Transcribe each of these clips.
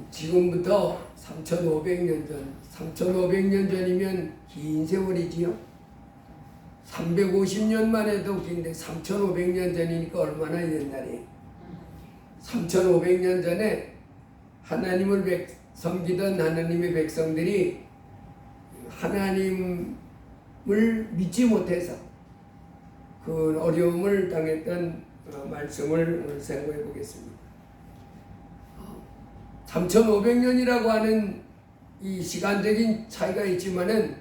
지금부터 3,500년 전, 3,500년 전이면 긴 세월이지요. 350년만 해도 긴데 3,500년 전이니까 얼마나 옛날이에요. 3,500년 전에 하나님을 섬기던 하나님의 백성들이 하나님을 믿지 못해서 그 어려움을 당했던 말씀을 오늘 생각해 보겠습니다. 3,500년이라고 하는 이 시간적인 차이가 있지만은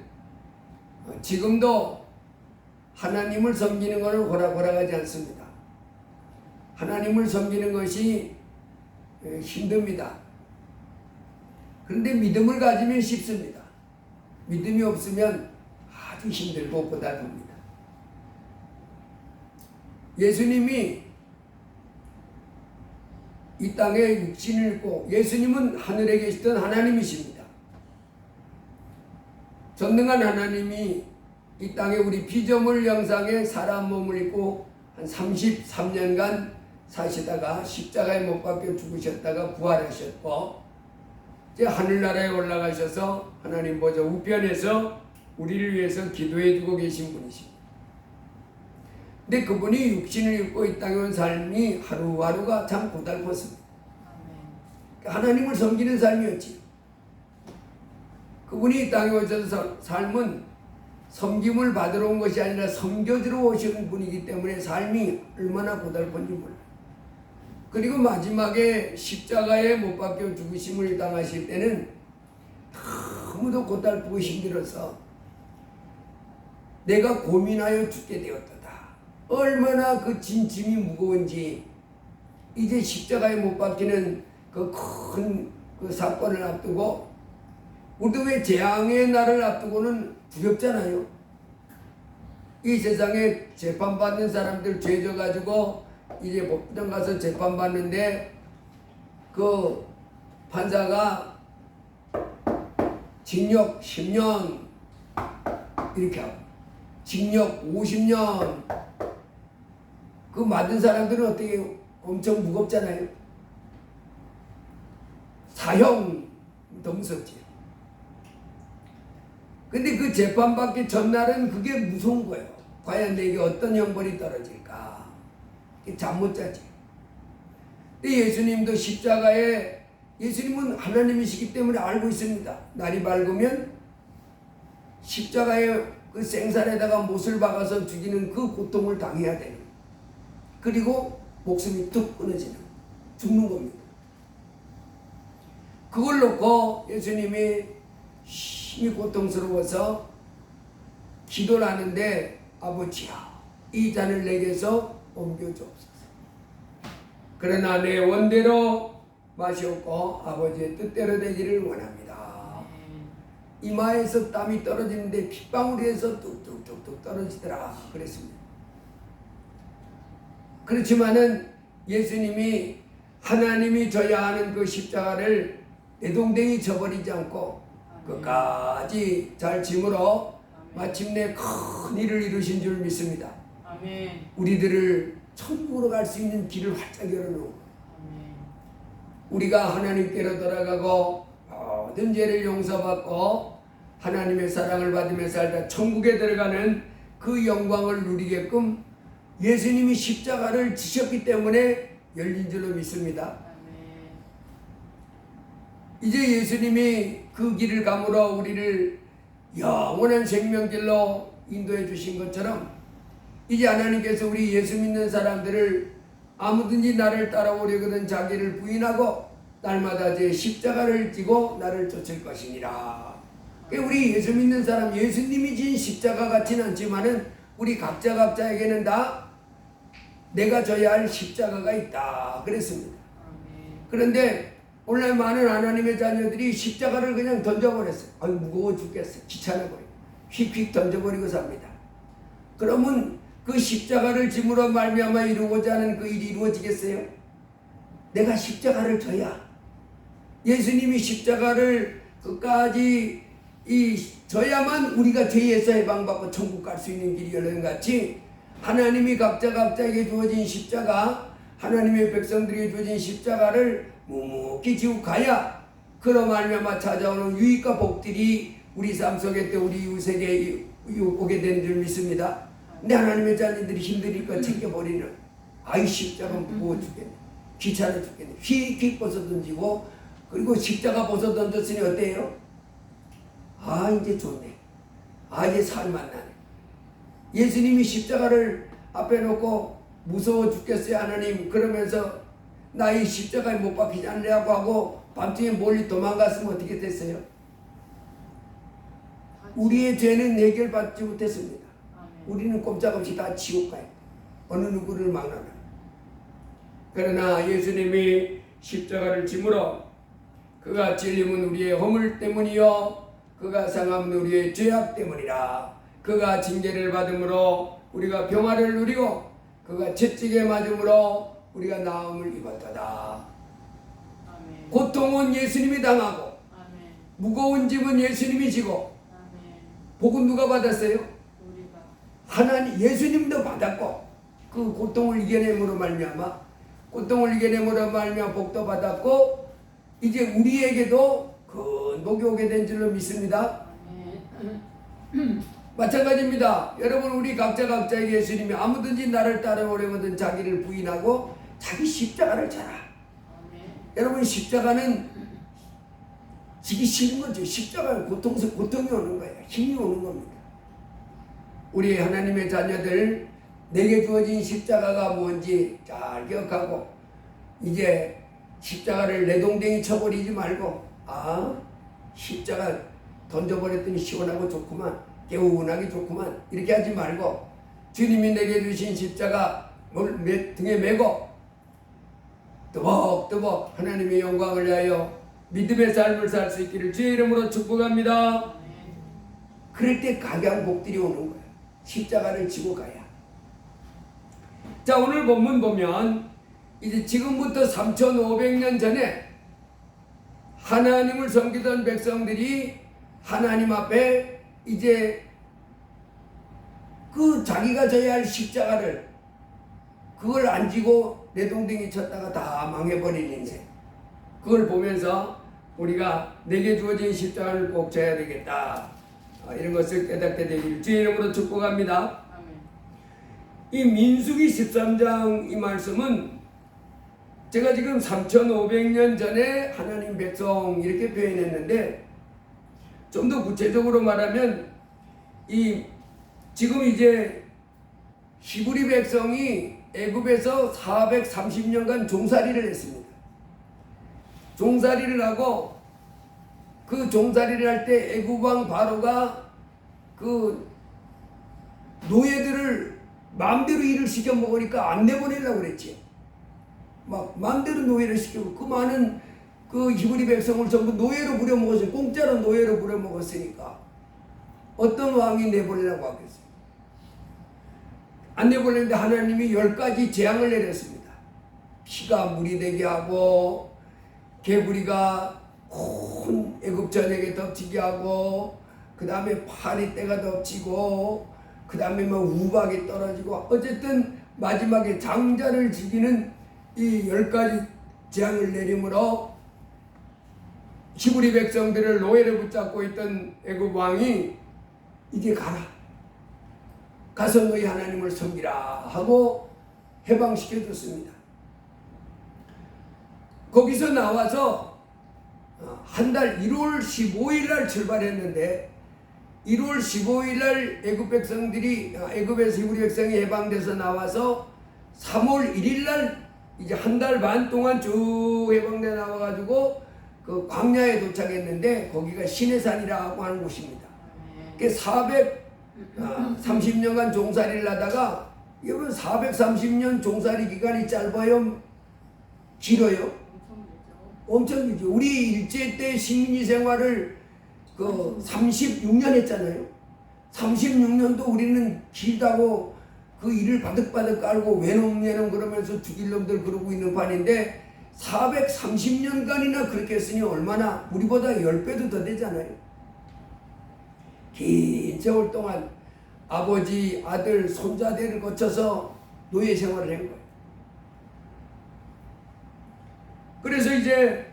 지금도 하나님을 섬기는 것은 호락호락하지 않습니다. 하나님을 섬기는 것이 힘듭니다. 그런데 믿음을 가지면 쉽습니다. 믿음이 없으면 아주 힘들고 고달픕니다. 예수님이 이 땅에 육신을 입고, 예수님은 하늘에 계시던 하나님이십니다. 전능한 하나님이 이 땅에 우리 피조물 형상의 사람 몸을 입고 한 33년간 사시다가 십자가에 못 박혀 죽으셨다가 부활하셨고, 이제 하늘나라에 올라가셔서 하나님 보좌 우편에서 우리를 위해서 기도해 주고 계신 분이십니다. 근데 그분이 육신을 입고 이 땅에 온 삶이 하루하루가 참 고달팠습니다. 하나님을 섬기는 삶이었지. 그분이 이 땅에 오셔서 삶은 섬김을 받으러 온 것이 아니라 섬겨주러 오신 분이기 때문에 삶이 얼마나 고달픈지 몰라요. 그리고 마지막에 십자가에 못 박혀 죽으심을 당하실 때는 너무도 고달프고 힘들어서 내가 고민하여 죽게 되었다. 얼마나 그 진심이 무거운지, 이제 십자가에 못 박히는 그 큰 그 사건을 앞두고, 우리도 왜 재앙의 날을 앞두고는 두렵잖아요. 이 세상에 재판받는 사람들 죄져가지고 이제 법정 가서 재판받는데 그 판사가 징역 10년 이렇게 하고 징역 50년, 그 맞은 사람들은 어떻게 엄청 무겁잖아요. 사형 더 무섭지. 근데 그 재판받기 전날은 그게 무서운 거예요. 과연 내게 어떤 형벌이 떨어질까? 잠 못 자지. 근데 예수님도 십자가에, 예수님은 하나님이시기 때문에 알고 있습니다. 날이 밝으면 십자가에 그 생살에다가 못을 박아서 죽이는 그 고통을 당해야 되는, 그리고 목숨이 뚝 끊어지는, 죽는 겁니다. 그걸 놓고 예수님이 힘이 고통스러워서 기도를 하는데, 아버지야, 이 잔을 내게서 옮겨주옵소서. 그러나 내 원대로 마시옵고 아버지의 뜻대로 되기를 원합니다. 이마에서 땀이 떨어지는데 핏방울에서 뚝뚝뚝뚝 떨어지더라 그랬습니다. 그렇지만은 예수님이, 하나님이 져야 하는 그 십자가를 내동댕이 져버리지 않고 끝까지 잘 짐으로 마침내 큰 일을 이루신 줄 믿습니다. 아멘. 우리들을 천국으로 갈 수 있는 길을 활짝 열어놓고, 우리가 하나님께로 돌아가고 모든 죄를 용서받고 하나님의 사랑을 받으며 살다 천국에 들어가는 그 영광을 누리게끔 예수님이 십자가를 지셨기 때문에 열린 줄로 믿습니다. 이제 예수님이 그 길을 감으로 우리를 영원한 생명길로 인도해 주신 것처럼, 이제 하나님께서 우리 예수 믿는 사람들을 아무든지 나를 따라오려거든 자기를 부인하고 날마다 제 십자가를 지고 나를 쫓을 것이니라. 우리 예수 믿는 사람, 예수님이 진 십자가 같지는 않지만은 우리 각자에게는 다 내가 져야 할 십자가가 있다 그랬습니다. 그런데 오늘 많은 하나님의 자녀들이 십자가를 그냥 던져버렸어요. 아유, 무거워 죽겠어, 귀찮아버리고 휙휙 던져버리고 삽니다. 그러면 그 십자가를 짐으로 말미암아 이루고자 하는 그 일이 이루어지겠어요? 내가 십자가를 져야, 예수님이 십자가를 끝까지 져야만 우리가 죄에서 해방받고 천국 갈 수 있는 길이 열리는 같이, 하나님이 각자에게 주어진 십자가, 하나님의 백성들에게 주어진 십자가를 묵묵히 지고 가야 그로 말미암아 찾아오는 유익과 복들이 우리 삶 속에 또 우리 이웃에게 오게 되는 줄 믿습니다. 근데 하나님의 자녀들이 힘드니까 챙겨버리는 아이 십자가 무거워 죽겠네, 귀찮아 죽겠네, 휙휙 벗어 던지고, 그리고 십자가 벗어 던졌으니 어때요? 아 이제 좋네, 아 이제 살만나네. 예수님이 십자가를 앞에 놓고 무서워 죽겠어요 하나님 그러면서 나 이 십자가에 못 박히지 않으려고 하고 밤중에 멀리 도망갔으면 어떻게 됐어요? 우리의 죄는 해결받지 못했습니다. 우리는 꼼짝없이 다 지옥 가요. 어느 누구를 막나나. 그러나 예수님이 십자가를 짐으로 그가 찔림은 우리의 허물 때문이요 그가 상함은 우리의 죄악 때문이라. 그가 징계를 받음으로 우리가 평화를 누리고 그가 채찍에 맞음으로 우리가 나음을 입었다. 고통은 예수님이 당하고 무거운 짐은 예수님이 지고 복은 누가 받았어요? 하나님, 예수님도 받았고 그 고통을 이겨냄으로 말미암아 복도 받았고 이제 우리에게도 큰 복이 오게 된 줄로 믿습니다. 마찬가지입니다. 여러분 우리 각자에게 예수님이 아무든지 나를 따라오려거든 자기를 부인하고 자기 십자가를 져라. 여러분 십자가는 지기 싫은 거죠. 십자가는 고통이 오는 거예요. 힘이 오는 겁니다. 우리 하나님의 자녀들 내게 주어진 십자가가 뭔지 잘 기억하고 이제 십자가를 내동댕이 쳐버리지 말고 십자가 던져버렸더니 시원하고 좋구만, 개운하게 좋구만 이렇게 하지 말고 주님이 내게 주신 십자가 등에 메고 뜨벅뜨벅 하나님의 영광을 위하여 믿음의 삶을 살 수 있기를 주의 이름으로 축복합니다. 그럴 때 각양복들이 오는 거예요. 십자가를 지고 가야. 자, 오늘 본문 보면 이제 지금부터 3500년 전에 하나님을 섬기던 백성들이 하나님 앞에 이제 그 자기가 져야 할 십자가를 그걸 안 지고 내동댕이 쳤다가 다 망해버린 인생. 그걸 보면서 우리가 내게 주어진 십자가를 꼭 져야 되겠다. 이런 것을 깨닫게 되기를 주의 이름으로 축복합니다. 이 민수기 13장 이 말씀은 제가 지금 3500년 전에 하나님 백성 이렇게 표현했는데 좀 더 구체적으로 말하면 지금 이제 히브리 백성이 애굽에서 430년간 종살이를 했습니다. 종살이를 하고 그 종살이를 할 때 애굽 왕 바로가 그 노예들을 마음대로 일을 시켜 먹으니까 안 내보내려고 그랬지. 막 마음대로 노예를 시키고 그 많은 그 히브리 백성을 전부 노예로 부려먹었어요. 공짜로 노예로 부려먹었으니까 어떤 왕이 내보내려고 하겠어요? 안 내보내는데 하나님이 10가지 재앙을 내렸습니다. 피가 물이 되게 하고 개구리가 온 애굽 전역에 덮치게 하고 그 다음에 파리떼가 덮치고 그 다음에 막 우박이 떨어지고 어쨌든 마지막에 장자를 죽이는 이 10가지 재앙을 내림으로 히브리 백성들을 노예로 붙잡고 있던 애굽 왕이 이제 가서 너희 하나님을 섬기라 하고 해방시켜 줬습니다. 거기서 나와서 한 달 1월 15일 날 출발했는데 1월 15일 날 애굽 백성들이 애굽에서 히브리 백성이 해방돼서 나와서 3월 1일 날 이제 한 달 반 동안 쭉 해방돼 나와가지고 그 광야에 도착했는데 거기가 시내산이라고 하는 곳입니다. 430년간 종살이를 하다가 여러분 430년 종살이 기간이 짧아요? 길어요? 엄청 길죠. 우리 일제 때 식민지 생활을 그 36년 했잖아요. 36년도 우리는 길다고 그 일을 바득바득 깔고 외놈 그러면서 죽일 놈들 그러고 있는 판인데 430년간이나 그렇게 했으니 얼마나 우리보다 10배도 더 되잖아요. 긴 세월 동안 아버지, 아들, 손자들을 거쳐서 노예 생활을 한 거예요. 그래서 이제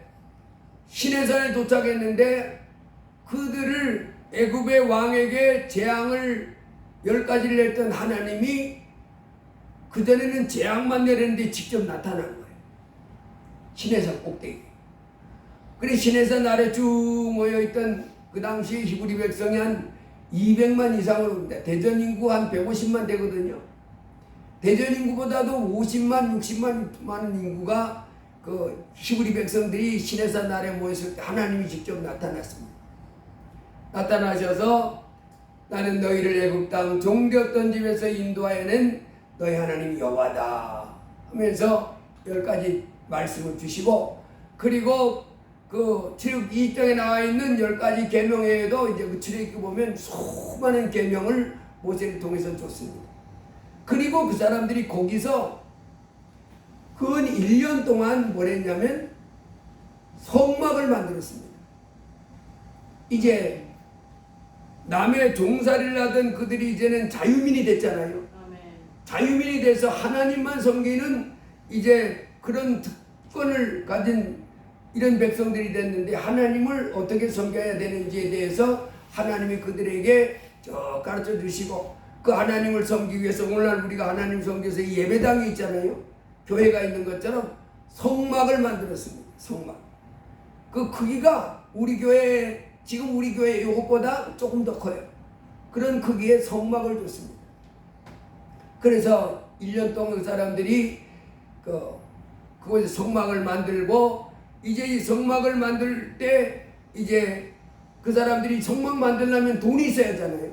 시내산에 도착했는데 그들을 애굽의 왕에게 재앙을 10가지를 냈던 하나님이 그전에는 재앙만 내렸는데 직접 나타난 거예요. 시내산 꼭대기. 그래 시내산 아래 쭉 모여있던 그 당시 히브리 백성이 한 200만 이상으로 옵니다. 대전 인구 한 150만 되거든요. 대전 인구보다도 50만, 60만 많은 인구가 그 히브리 백성들이 시내산 아래 모였을 때 하나님이 직접 나타났습니다. 나타나셔서 나는 너희를 애굽 땅 종되었던 집에서 인도하여낸 너희 하나님 여호와다 하면서 10가지 말씀을 주시고, 그리고 그 출애굽기 2장에 나와 있는 10가지 계명 외에도 이제 그 출애굽기 보면 수많은 계명을 모세를 통해서 줬습니다. 그리고 그 사람들이 거기서 근 1년 동안 뭘 했냐면 성막을 만들었습니다. 이제 남의 종살이를 하던 그들이 이제는 자유민이 됐잖아요. 아멘. 자유민이 돼서 하나님만 섬기는 이제 그런 특권을 가진 이런 백성들이 됐는데, 하나님을 어떻게 섬겨야 되는지에 대해서 하나님이 그들에게 가르쳐 주시고, 그 하나님을 섬기기 위해서 오늘날 우리가 하나님 섬겨서 예배당이 있잖아요. 교회가 있는 것처럼 성막을 만들었습니다. 성막. 그 크기가 우리 교회, 지금 우리 교회 이것보다 조금 더 커요. 그런 크기의 성막을 줬습니다. 그래서 1년 동안 그 사람들이 그곳에 성막을 만들고, 이제 이 성막을 만들 때 이제 그 사람들이 성막 만들려면 돈이 있어야 하잖아요.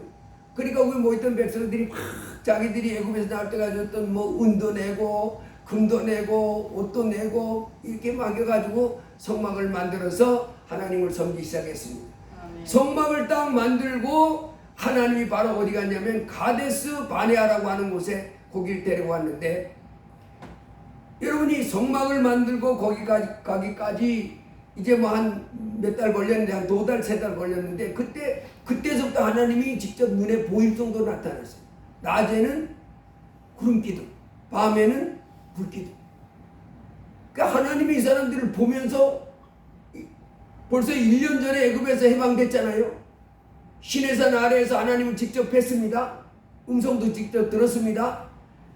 그러니까 우리 모였던 백성들이 막 자기들이 애굽에서 나올 때 가졌던 뭐 은도 내고 금도 내고 옷도 내고 이렇게 맡겨가지고 성막을 만들어서 하나님을 섬기기 시작했습니다. 아멘. 성막을 딱 만들고 하나님이 바로 어디 갔냐면 가데스 바네아라고 하는 곳에 거기를 데려왔는데, 여러분이 성막을 만들고 거기까지 가기까지 이제 뭐 한 몇 달 걸렸는데, 한 2달, 3달 걸렸는데, 그때서부터 하나님이 직접 눈에 보일 정도로 나타났어요. 낮에는 구름기둥, 밤에는 불기둥. 그러니까 하나님이 이 사람들을 보면서 벌써 1년 전에 애굽에서 해방됐잖아요. 시내산 아래에서 하나님을 직접 뵀습니다. 음성도 직접 들었습니다.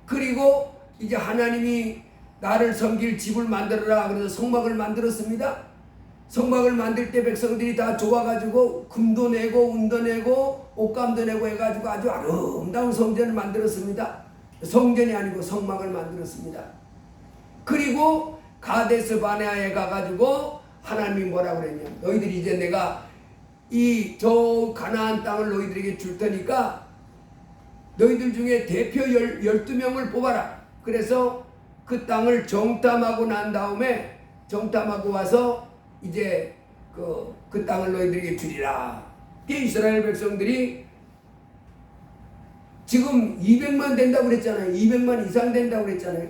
그리고 이제 하나님이 나를 섬길 집을 만들어라 그래서 성막을 만들었습니다. 성막을 만들 때 백성들이 다 좋아가지고 금도 내고 은도 내고 옷감도 내고 해가지고 아주 아름다운 성전을 만들었습니다. 성전이 아니고 성막을 만들었습니다. 그리고 가데스 바네아에 가가지고 하나님이 뭐라고 그랬냐면, 너희들이 이제 내가 저 가나안 땅을 너희들에게 줄 테니까 너희들 중에 대표 12명을 뽑아라. 그래서 그 땅을 정탐하고 난 다음에, 정탐하고 와서 이제 그 땅을 너희들에게 주리라. 이스라엘 백성들이 지금 200만 된다고 그랬잖아요. 200만 이상 된다고 그랬잖아요.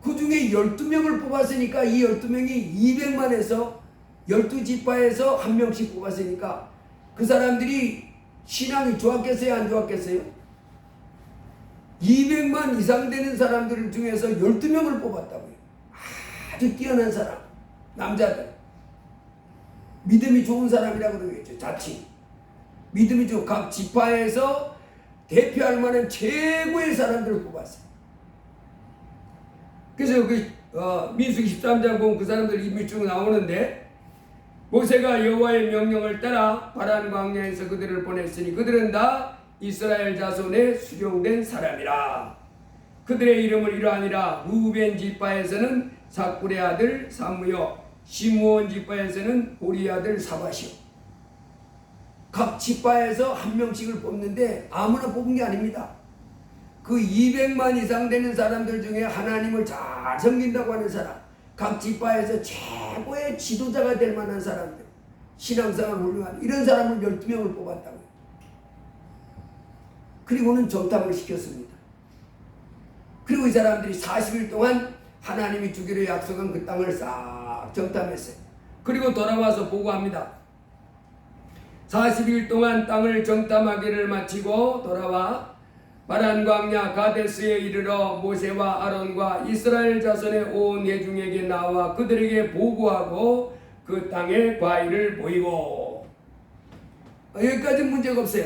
그 중에 12명을 뽑았으니까 이 12명이 200만에서 12지파에서 한 명씩 뽑았으니까 그 사람들이 신앙이 좋았겠어요? 안 좋았겠어요? 200만 이상 되는 사람들 중에서 12명을 뽑았다고요. 아주 뛰어난 사람, 남자들. 믿음이 좋은 사람이라고 그러겠죠. 자칭. 믿음이 좋은 각 지파에서 대표할 만한 최고의 사람들을 뽑았어요. 그래서 민수기 13장 보면 그 사람들 이름이 쭉 나오는데, 모세가 여호와의 명령을 따라 바란 광야에서 그들을 보냈으니 그들은 다 이스라엘 자손에 수령된 사람이라. 그들의 이름을 이러하니라. 루벤 지파에서는 사꿀의 아들 사무요, 시므온 지파에서는 보리 아들 사바시오. 각 지파에서 한 명씩을 뽑는데 아무나 뽑은 게 아닙니다. 그 200만 이상 되는 사람들 중에 하나님을 잘 섬긴다고 하는 사람, 각 지파에서 최고의 지도자가 될 만한 사람들, 신앙생활 훌륭한 이런 사람을 12명을 뽑았다고요. 그리고는 정탐을 시켰습니다. 그리고 이 사람들이 40일 동안 하나님이 주기로 약속한 그 땅을 싹 정탐했어요. 그리고 돌아와서 보고합니다. 40일 동안 땅을 정탐하기를 마치고 돌아와 바란 광야 가데스에 이르러 모세와 아론과 이스라엘 자손의 온 회중에게 나와 그들에게 보고하고 그 땅의 과일을 보이고. 여기까지 문제가 없어요.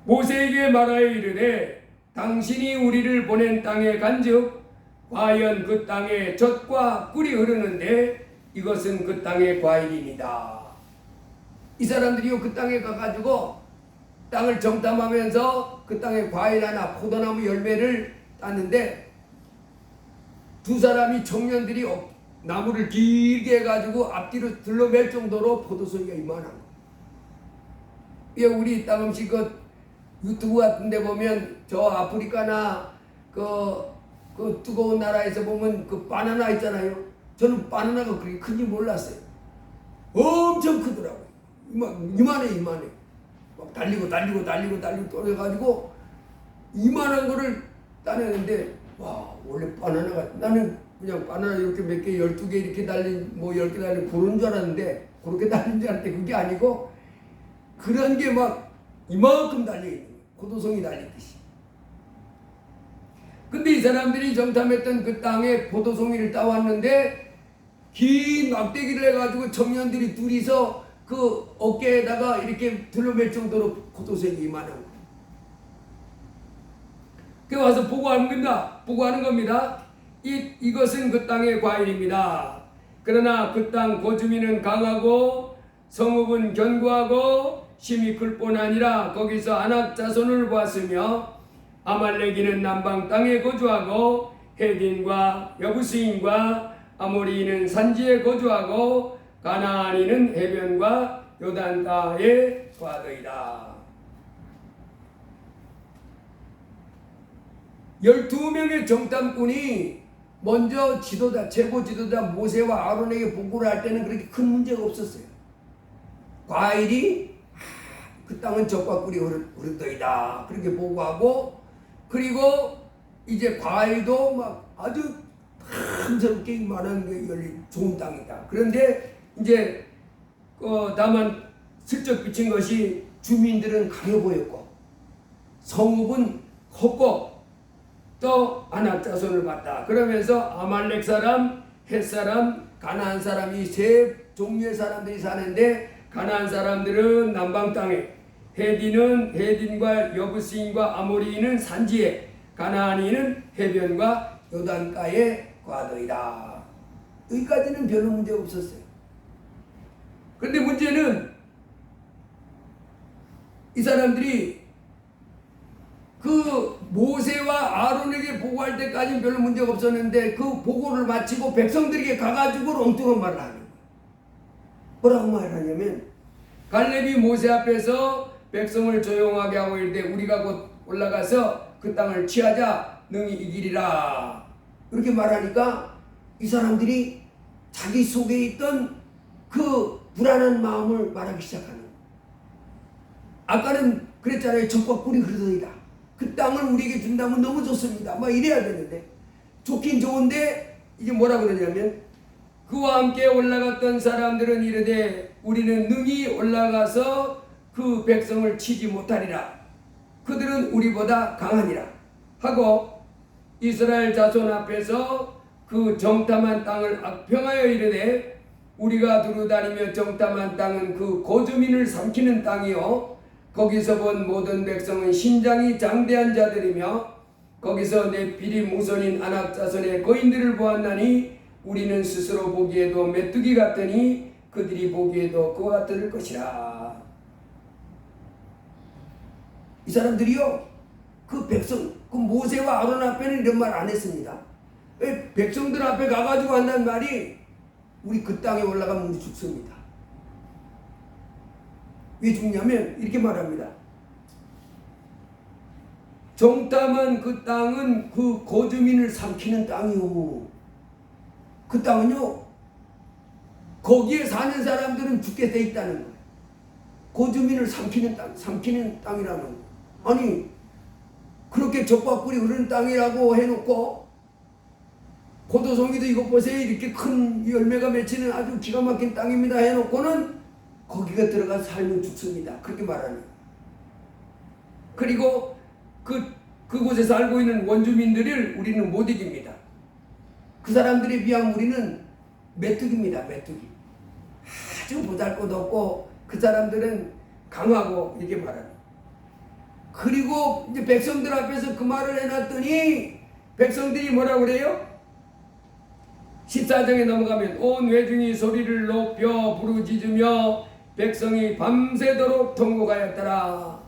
모세에게 말하여 이르되 당신이 우리를 보낸 땅에 간즉 과연 그 땅에 젖과 꿀이 흐르는데 이것은 그 땅의 과일입니다. 이 사람들이요 그 땅에 가가지고 땅을 정탐하면서 그 땅에 과일 하나 포도나무 열매를 땄는데 두 사람이 청년들이 나무를 길게 해가지고 앞뒤로 들러맬 정도로 포도송이가 이만한 거. 예, 우리 가끔씩 그 유튜브 같은 데 보면 저 아프리카나 그 뜨거운 나라에서 보면 그 바나나 있잖아요. 저는 바나나가 그렇게 큰지 몰랐어요. 엄청 크더라고요. 이만해. 막 달리고 떨어져가지고 이만한 거를 따내는데 와 원래 바나나가 나는 그냥 바나나 이렇게 몇 개 12개 이렇게 달린 뭐 10개 달린 그런 줄 알았는데 그렇게 달린 줄 알았는데 그게 아니고 그런 게 막 이만큼 달려있는 거예요. 포도송이 달리듯이. 근데 이 사람들이 정탐했던 그 땅에 포도송이를 따왔는데 긴 막대기를 해가지고 청년들이 둘이서 그 어깨에다가 이렇게 둘러맬 정도로 포도송이 이만한 거예요. 그 와서 보고하는 겁니다. 이것은 그 땅의 과일입니다. 그러나 그 땅 고주민은 강하고 성읍은 견고하고 심히 클 뿐 아니라 거기서 아낙 자손을 보았으며 아말렉이는 남방 땅에 거주하고 헤딘과 여부스인과 아모리인은 산지에 거주하고 가나안인은 해변과 요단가에 거하더이다. 12명의 정탐꾼이 먼저 최고 지도자 모세와 아론에게 보고를 할 때는 그렇게 큰 문제가 없었어요. 과일이 그 땅은 젖과 꿀이 흐르더이다. 그렇게 보고하고 그리고 이제 과일도 막 아주 탐스럽게 이만한 게 열린 좋은 땅이다. 그런데 이제 다만 슬쩍 비친 것이 주민들은 가려 보였고 성읍은 컸고 또 아낙 자손을 봤다. 그러면서 아말렉 사람, 헷 사람, 가나안 사람이 세 종류의 사람들이 사는데 가나안 사람들은 남방 땅에 헤딘과 여부스인과 아모리인은 산지에 가나안인은 해변과 요단가에 거하더이다. 여기까지는 별로 문제가 없었어요. 그런데 문제는 이 사람들이 그 모세와 아론에게 보고할 때까지는 별로 문제가 없었는데 그 보고를 마치고 백성들에게 가가지고 엉뚱한 말을 하는 거예요. 뭐라고 말하냐면 갈렙이 모세 앞에서 백성을 조용하게 하고 이르되 우리가 곧 올라가서 그 땅을 취하자 능히 이기리라. 이렇게 말하니까 이 사람들이 자기 속에 있던 그 불안한 마음을 말하기 시작하는 거예요. 아까는 그랬잖아요. 젖과 꿀이 흐르더이다. 그 땅을 우리에게 준다면 너무 좋습니다. 막 이래야 되는데 좋긴 좋은데 이게 뭐라 그러냐면 그와 함께 올라갔던 사람들은 이르되 우리는 능히 올라가서 그 백성을 치지 못하리라. 그들은 우리보다 강하니라 하고 이스라엘 자손 앞에서 그 정탐한 땅을 악평하여 이르되 우리가 두루다니며 정탐한 땅은 그 고주민을 삼키는 땅이요 거기서 본 모든 백성은 신장이 장대한 자들이며 거기서 네필이 무선인 아낙 자손의 거인들을 보았나니 우리는 스스로 보기에도 메뚜기 같으니 그들이 보기에도 그와 같을 것이라. 이 사람들이요 그 백성 그 모세와 아론 앞에는 이런 말 안 했습니다. 왜 백성들 앞에 가가지고 한다는 말이 우리 그 땅에 올라가면 우리 죽습니다. 왜 죽냐면 이렇게 말합니다. 정탐한 그 땅은 그 고주민을 삼키는 땅이오. 그 땅은요 거기에 사는 사람들은 죽게 돼 있다는 거예요. 고주민을 삼키는 땅이라는 거예요. 아니 그렇게 젖과 꿀이 흐르는 땅이라고 해놓고 포도송이도 이거 보세요 이렇게 큰 열매가 맺히는 아주 기가 막힌 땅입니다 해놓고는 거기가 들어가 살면 죽습니다. 그렇게 말하는 거예요. 그리고 그곳에 살고 있는 원주민들을 우리는 못 이깁니다. 그 사람들에 비하면 우리는 메뚜기입니다. 메뚜기. 아주 보잘것없고 그 사람들은 강하고 이렇게 말합니다. 그리고 이제 백성들 앞에서 그 말을 해놨더니 백성들이 뭐라고 그래요? 14장에 넘어가면 온 회중이 소리를 높여 부르짖으며 백성이 밤새도록 통곡하였더라.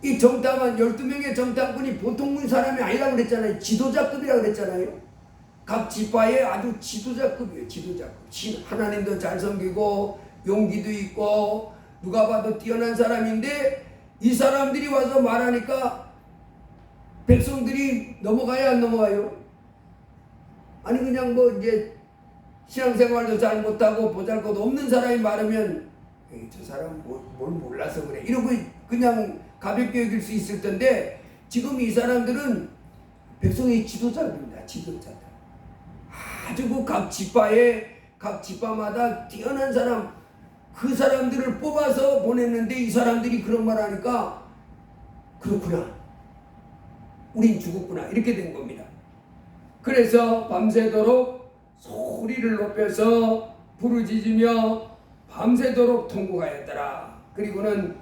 이 정탐한 12명의 정탐꾼이 보통 사람이 아니라고 그랬잖아요. 지도자급이라고 그랬잖아요. 각 지파의 아주 지도자급이에요. 지도자급. 하나님도 잘 섬기고 용기도 있고 누가 봐도 뛰어난 사람인데 이 사람들이 와서 말하니까 백성들이 넘어가야 안 넘어가요? 아니 그냥 뭐 이제 신앙생활도 잘 못하고 보잘것 없는 사람이 말하면 저 사람 뭘 몰라서 그래 이러고 그냥 가볍게 여길 수 있을 텐데 지금 이 사람들은 백성의 지도자입니다. 지도자들. 아주 그 각 지파마다 뛰어난 사람 그 사람들을 뽑아서 보냈는데 이 사람들이 그런 말 하니까 그렇구나. 우린 죽었구나. 이렇게 된 겁니다. 그래서 밤새도록 소리를 높여서 부르짖으며 밤새도록 통곡하였더라. 그리고는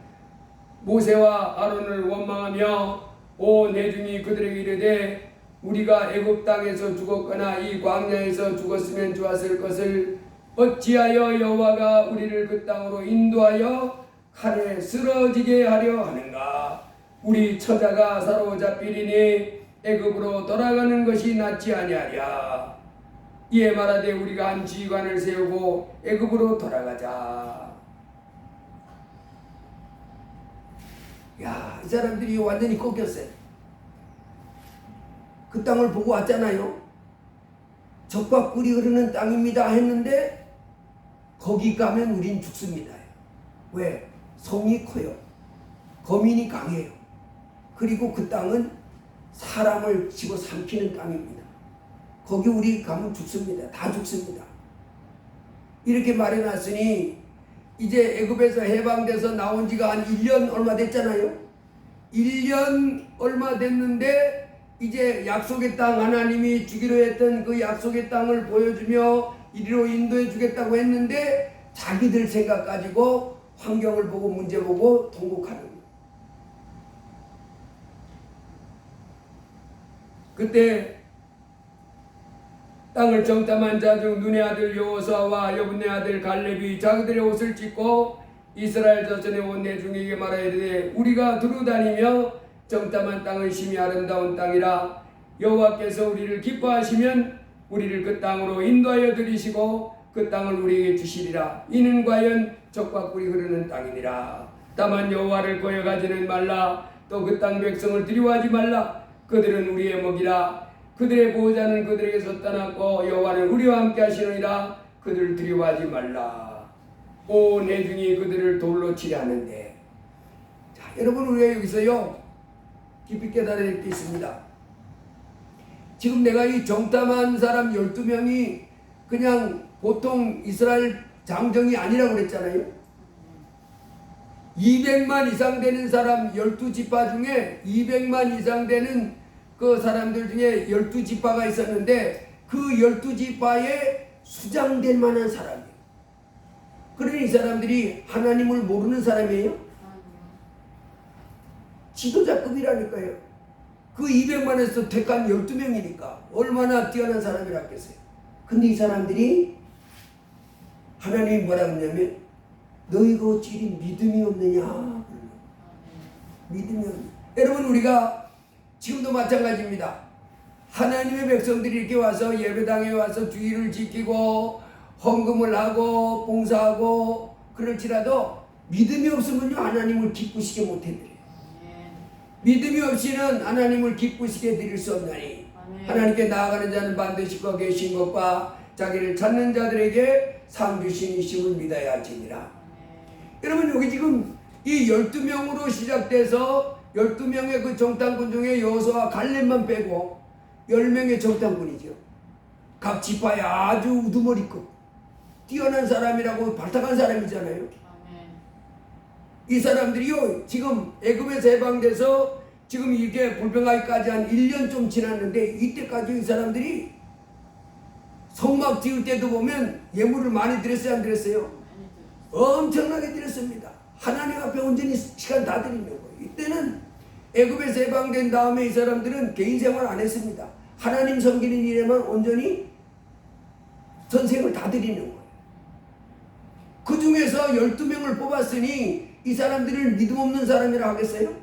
모세와 아론을 원망하며 온 회중이 그들에게 이르되 우리가 애굽 땅에서 죽었거나 이 광야에서 죽었으면 좋았을 것을 어찌하여 여호와가 우리를 그 땅으로 인도하여 칼에 쓰러지게 하려 하는가. 우리 처자가 사로잡히리니 애굽으로 돌아가는 것이 낫지 아니하랴. 이에 말하되 우리가 한 지휘관을 세우고 애굽으로 돌아가자. 야, 이 사람들이 완전히 꺾였어요. 그 땅을 보고 왔잖아요. 젖과 꿀이 흐르는 땅입니다 했는데 거기 가면 우린 죽습니다. 왜? 성이 커요. 거민이 강해요. 그리고 그 땅은 사람을 집어삼키는 땅입니다. 거기 우리 가면 죽습니다. 다 죽습니다. 이렇게 말해놨으니 이제 애굽에서 해방돼서 나온 지가 한 1년 얼마 됐잖아요. 1년 얼마 됐는데 이제 약속의 땅 하나님이 주기로 했던 그 약속의 땅을 보여주며 이리로 인도해 주겠다고 했는데 자기들 생각 가지고 환경을 보고 문제 보고 통곡하는 거예요. 그때 땅을 정탐한 자 중 눈의 아들 여호수아와 여분의 아들 갈렙이 자기들의 옷을 찢고 이스라엘 자손의 온 내중에게 말하이르되 우리가 두루 다니며 정탐한 땅은 심히 아름다운 땅이라 여호와께서 우리를 기뻐하시면 우리를 그 땅으로 인도하여 들이시고 그 땅을 우리에게 주시리라. 이는 과연 젖과 꿀이 흐르는 땅이니라. 다만 여호와를 거역하지는 말라. 또 그 땅 백성을 두려워하지 말라. 그들은 우리의 먹이라. 그들의 보호자는 그들에게서 떠났고 여호와는 우리와 함께 하시느니라. 그들을 두려워하지 말라. 온 회중이 그들을 돌로 치려 하는데. 자, 여러분 우리가 여기서요 깊이 깨달아야 될 게 있습니다. 지금 내가 이 정탐한 사람 12명이 그냥 보통 이스라엘 장정이 아니라고 그랬잖아요. 200만 이상 되는 사람 12지파 중에 200만 이상 되는 그 사람들 중에 12지파가 있었는데 그 12지파에 수장될 만한 사람이에요. 그러니 이 사람들이 하나님을 모르는 사람이에요? 지도자급이라니까요. 그 200만에서 택한 12명이니까 얼마나 뛰어난 사람이라겠어요. 근데 이 사람들이 하나님이 뭐라고 했냐면 너희가 어찌 믿음이 없느냐. 믿음이 없느냐. 여러분 우리가 지금도 마찬가지입니다. 하나님의 백성들이 이렇게 와서 예배당에 와서 주의를 지키고 헌금을 하고 봉사하고 그럴지라도 믿음이 없으면요 하나님을 기쁘시게 못해드려요. 믿음이 없이는 하나님을 기쁘시게 드릴 수 없나니 하나님께 나아가는 자는 반드시 거기 계신 것과 자기를 찾는 자들에게 상 주신 이심을 믿어야 할지니라. 여러분 여기 지금 이 12명으로 시작돼서 12명의 그 정탐꾼 중에 여호수아와 갈렙만 빼고 10명의 정탐꾼이죠. 각 지파에 아주 우두머리급 뛰어난 사람이라고 발탁한 사람이잖아요. 이 사람들이요 지금 애굽에서 해방돼서 지금 이렇게 불평하기까지 한 1년 좀 지났는데 이때까지 이 사람들이 성막 지을 때도 보면 예물을 많이 드렸어요, 안 드렸어요? 엄청나게 드렸습니다. 하나님 앞에 온전히 시간 다 드리는 거예요. 이때는 애굽에서 해방된 다음에 이 사람들은 개인 생활 안 했습니다. 하나님 섬기는 일에만 온전히 전생을 다 드리는 거예요. 그 중에서 12명을 뽑았으니 이 사람들을 믿음 없는 사람이라 하겠어요?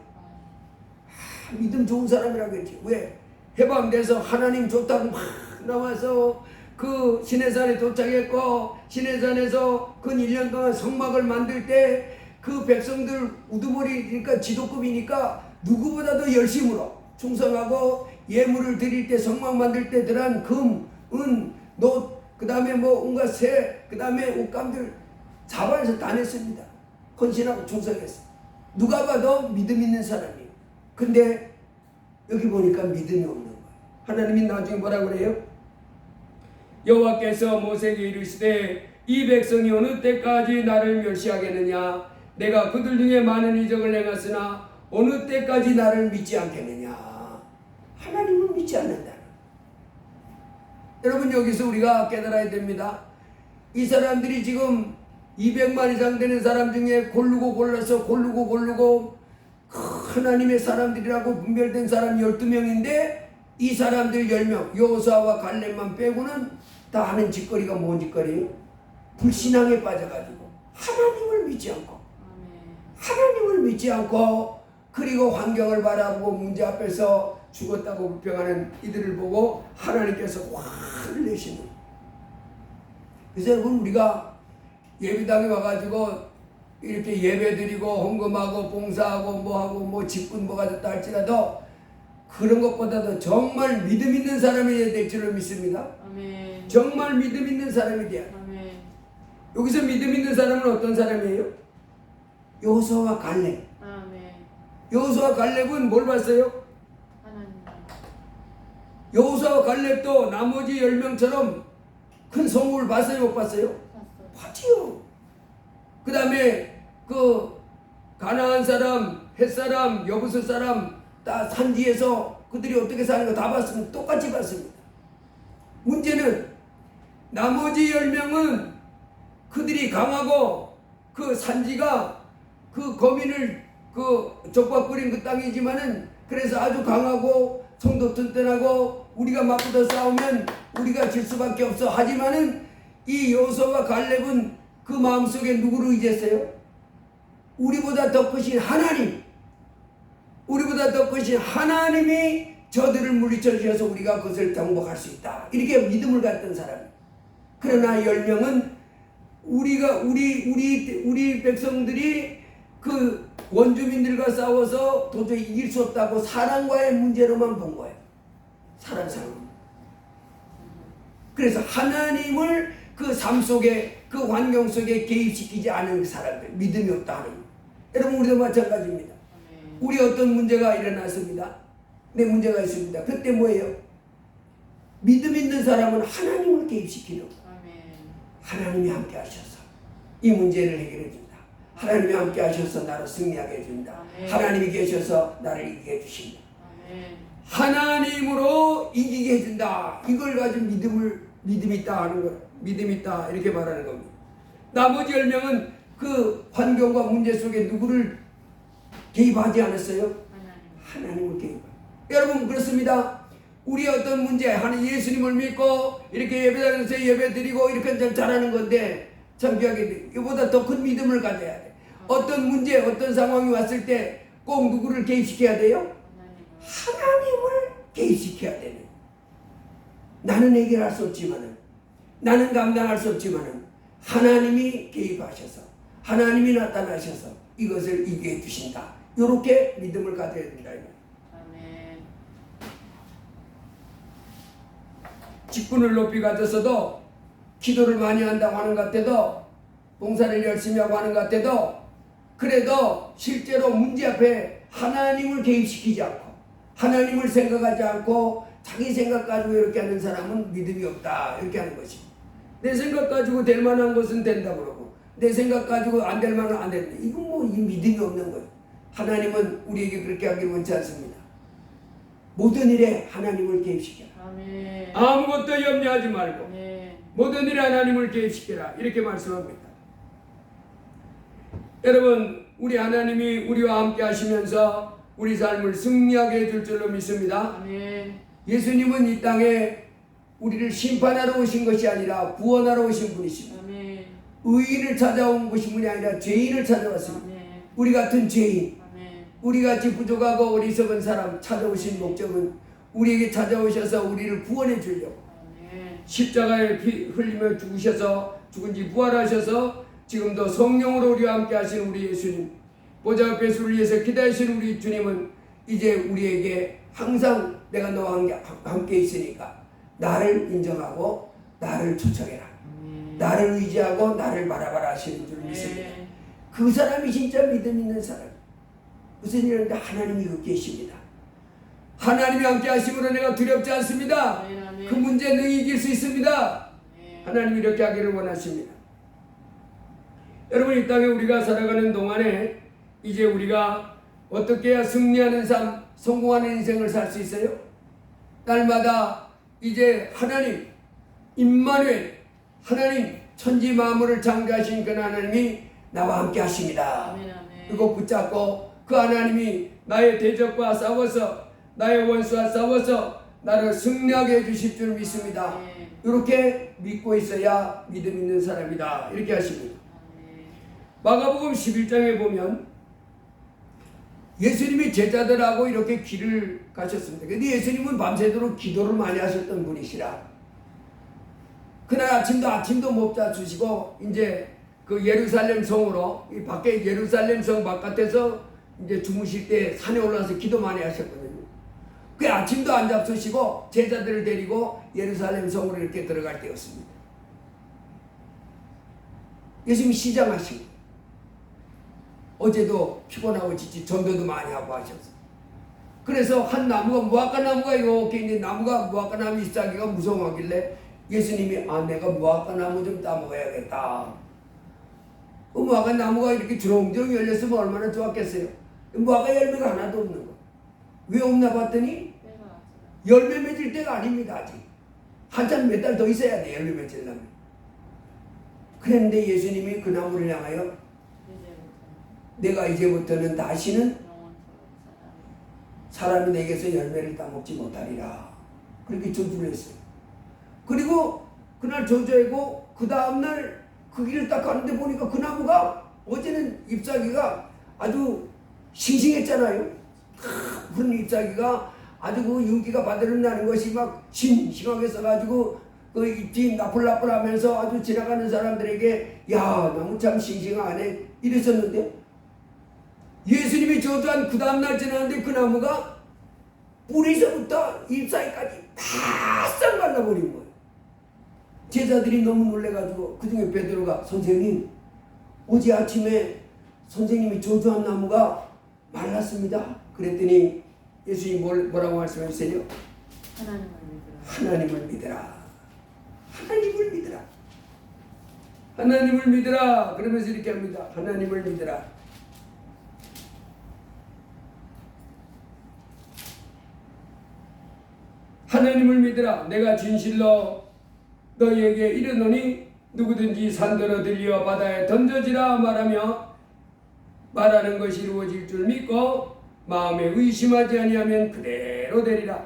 믿음 좋은 사람이라 하겠지. 왜? 해방돼서 하나님 좋다고 막 나와서 그 시내산에 도착했고, 시내산에서 그 1년 동안 성막을 만들 때 그 백성들 우두머리니까 지도급이니까 누구보다도 열심으로 충성하고 예물을 드릴 때, 성막 만들 때 들어간 금, 은, 노, 그 다음에 뭐 온갖 새, 그 다음에 옷감들 자발해서 다 냈습니다. 헌신하고 충성했어. 누가 봐도 믿음 있는 사람이에요. 근데 여기 보니까 믿음이 없는 거예요. 하나님이 나중에 뭐라 그래요? 여호와께서 모세에게 이르시되 이 백성이 어느 때까지 나를 멸시하겠느냐? 내가 그들 중에 많은 이적을 행했으나 어느 때까지 나를 믿지 않겠느냐? 하나님을 믿지 않는다. 여러분, 여기서 우리가 깨달아야 됩니다. 이 사람들이 지금 200만 이상 되는 사람 중에 고르고 하나님의 사람들이라고 분별된 사람 12명인데 이 사람들 10명, 여호수아와 갈렙만 빼고는 다 하는 짓거리가 뭔 짓거리예요? 불신앙에 빠져가지고 하나님을 믿지 않고, 하나님을 믿지 않고, 그리고 환경을 바라보고 문제 앞에서 죽었다고 불평하는 이들을 보고 하나님께서 화를 내시는. 그래서 여러분, 우리가 예배당에 와가지고 이렇게 예배드리고 헌금하고 봉사하고 뭐하고 뭐 직분 뭐가 됐다 할지라도 그런 것보다도 정말 믿음 있는 사람이 돼야 될 줄로 믿습니다. 아멘. 정말 믿음 있는 사람이 돼야 돼. 아멘. 여기서 믿음 있는 사람은 어떤 사람이에요? 여호수아와 갈렙. 아멘. 여호수아와 갈렙은 뭘 봤어요? 하나님. 여호수아와 갈렙도 나머지 10명처럼 큰 성공을 봤어요, 못 봤어요? 봤어요. 봤지요. 그 다음에 그 가나안 사람, 헷 사람, 여부스 사람 다 산지에서 그들이 어떻게 사는 거 다 봤습니다. 똑같이 봤습니다. 문제는 나머지 10명은 그들이 강하고 그 산지가 그 거민을 그 족박거린 그 땅이지만은 그래서 아주 강하고 성도 튼튼하고 우리가 맞붙어 싸우면 우리가 질 수밖에 없어. 하지만은 이 여호수아와 갈렙은 그 마음속에 누구를 의지했어요? 우리보다 더 크신 하나님, 우리보다 더 크신 하나님이 저들을 물리쳐 주셔서 우리가 그것을 정복할 수 있다. 이렇게 믿음을 갖던 사람. 그러나 10명은 우리 백성들이 그 원주민들과 싸워서 도저히 이길 수 없다고 사랑과의 문제로만 본 거예요. 사랑. 그래서 하나님을 그 삶 속에, 그 환경 속에 개입시키지 않은 사람들, 믿음이 없다 하는 거예요. 여러분, 우리도 마찬가지입니다. 우리 어떤 문제가 일어났습니다. 내 문제가 있습니다. 그때 뭐예요? 믿음 있는 사람은 하나님을 개입시키는 거예요. 하나님이 함께 하셔서 이 문제를 해결해 준다. 하나님이 함께 하셔서 나를 승리하게 해준다. 하나님이 계셔서 나를 이기게 해주신다. 하나님으로 이기게 해준다. 이걸 가지고 믿음이 있다 하는 거, 믿음이 있다 이렇게 말하는 겁니다. 나머지 10명은 그 환경과 문제 속에 누구를 개입하지 않았어요? 하나님을 개입하고. 여러분, 그렇습니다. 우리 어떤 문제, 예수님을 믿고 이렇게 예배당에서 예배 드리고 이렇게 잘하는 건데 참 귀하게 이보다 더 큰 믿음을 가져야 돼. 어떤 문제, 어떤 상황이 왔을 때 꼭 누구를 개입시켜야 돼요? 하나님을 개입시켜야 되는. 나는 해결할 수 없지만은, 나는 감당할 수 없지만은 하나님이 개입하셔서, 하나님이 나타나셔서 이것을 이기게 해주신다. 이렇게 믿음을 가져야 된다. 아멘. 직분을 높이 가졌어도, 기도를 많이 한다고 하는 것 같아도, 봉사를 열심히 하고 하는 것 같아도, 그래도 실제로 문제 앞에 하나님을 개입시키지 않고, 하나님을 생각하지 않고 자기 생각 가지고 이렇게 하는 사람은 믿음이 없다. 이렇게 하는 것이. 내 생각 가지고 될 만한 것은 된다 그러고, 내 생각 가지고 안 될 만한 안 된다. 이건 뭐 이 믿음이 없는 거예요. 하나님은 우리에게 그렇게 하길 원치 않습니다. 모든 일에 하나님을 개입시켜라. 아멘. 아무것도 염려하지 말고 아멘. 모든 일에 하나님을 개입시켜라. 이렇게 말씀합니다. 여러분, 우리 하나님이 우리와 함께 하시면서 우리 삶을 승리하게 해줄 줄로 믿습니다. 아멘. 예수님은 이 땅에 우리를 심판하러 오신 것이 아니라 구원하러 오신 분이십니다. 아멘. 의인을 찾아온 분이 아니라 죄인을 찾아왔습니다. 아멘. 우리 같은 죄인, 아멘. 우리같이 부족하고 어리석은 사람 찾아오신 목적은 우리에게 찾아오셔서 우리를 구원해 주려고, 아멘. 십자가에 피 흘리며 죽으셔서 죽은 지 부활하셔서 지금도 성령으로 우리와 함께 하신 우리 예수님, 보좌 앞에 우리를 위해서 기다리신 우리 주님은 이제 우리에게 항상 내가 너와 함께 있으니까 나를 인정하고 나를 초청해라, 나를 의지하고 나를 바라봐라 하시는 줄 믿습니다. 그 사람이 진짜 믿음 있는 사람. 무슨 일인데 하나님이 그 계십니다. 하나님이 함께 하심으로 내가 두렵지 않습니다. 그 문제는 이길 수 있습니다. 하나님이 이렇게 하기를 원하십니다. 여러분, 이 땅에 우리가 살아가는 동안에 이제 우리가 어떻게 해야 승리하는 삶, 성공하는 인생을 살 수 있어요? 날마다 이제 하나님, 임마누엘, 하나님, 천지 만물을 창조하신 그 하나님이 나와 함께 하십니다. 아멘, 아멘. 그거 붙잡고 그 하나님이 나의 대적과 싸워서, 나의 원수와 싸워서 나를 승리하게 해주실 줄 믿습니다. 아멘. 이렇게 믿고 있어야 믿음 있는 사람이다. 이렇게 하십니다. 아멘. 마가복음 11장에 보면 예수님이 제자들하고 이렇게 길을 가셨습니다. 근데 예수님은 밤새도록 기도를 많이 하셨던 분이시라. 그날 아침도 먹자 주시고 이제 그 예루살렘 성으로, 이 밖에 예루살렘 성 바깥에서 이제 주무실 때 산에 올라서 기도 많이 하셨거든요. 그 아침도 안 잡수시고 제자들을 데리고 예루살렘 성으로 이렇게 들어갈 때였습니다. 예수님이 시장하시고, 어제도 피곤하고 지치 전도도 많이 하고 하셨어요. 그래서 한 나무가, 무화과 나무가 이렇게 있는데 나무가, 무화과 나무 잎사귀가 무성하길래 예수님이 내가 무화과 나무 좀 따먹어야겠다. 그 무화과 나무가 이렇게 주렁주렁 열렸으면 얼마나 좋았겠어요. 무화과 열매가 하나도 없는 거. 왜 없나 봤더니 열매 맺을 때가 아닙니다. 아직 한참 몇 달 더 있어야 돼, 열매 맺으려면. 그런데 예수님이 그 나무를 향하여 내가 이제부터는 다시는 사람이 내게서 열매를 따먹지 못하리라, 그렇게 저주를 했어요. 그리고 그날 저주하고 그 다음날 그 길을 딱 가는데 보니까 그 나무가, 어제는 잎사귀가 아주 싱싱했잖아요. 큰 잎사귀가 아주 그 윤기가 바들을 나는 것이 막 싱싱하게 써가지고 그 잎이 나풀나풀하면서 아주 지나가는 사람들에게 야, 나무 참 싱싱하네 이랬었는데, 예수님이 저주한 그 다음날 지나는데 그 나무가 뿌리서부터 잎사귀까지 바싹 말라버린 거예요. 제자들이 너무 놀래가지고 그 중에 베드로가 선생님, 어제 아침에 선생님이 저주한 나무가 말랐습니다. 그랬더니 예수님이 뭐라고 말씀하셨어요? 하나님을 믿으라. 하나님을 믿으라. 하나님을 믿으라. 그러면서 이렇게 합니다. 하나님을 믿으라. 하나님을 믿으라. 내가 진실로 너희에게 이르노니 누구든지 산더러 들려 바다에 던져지라 말하며 말하는 것이 이루어질 줄 믿고 마음에 의심하지 아니하면 그대로 되리라.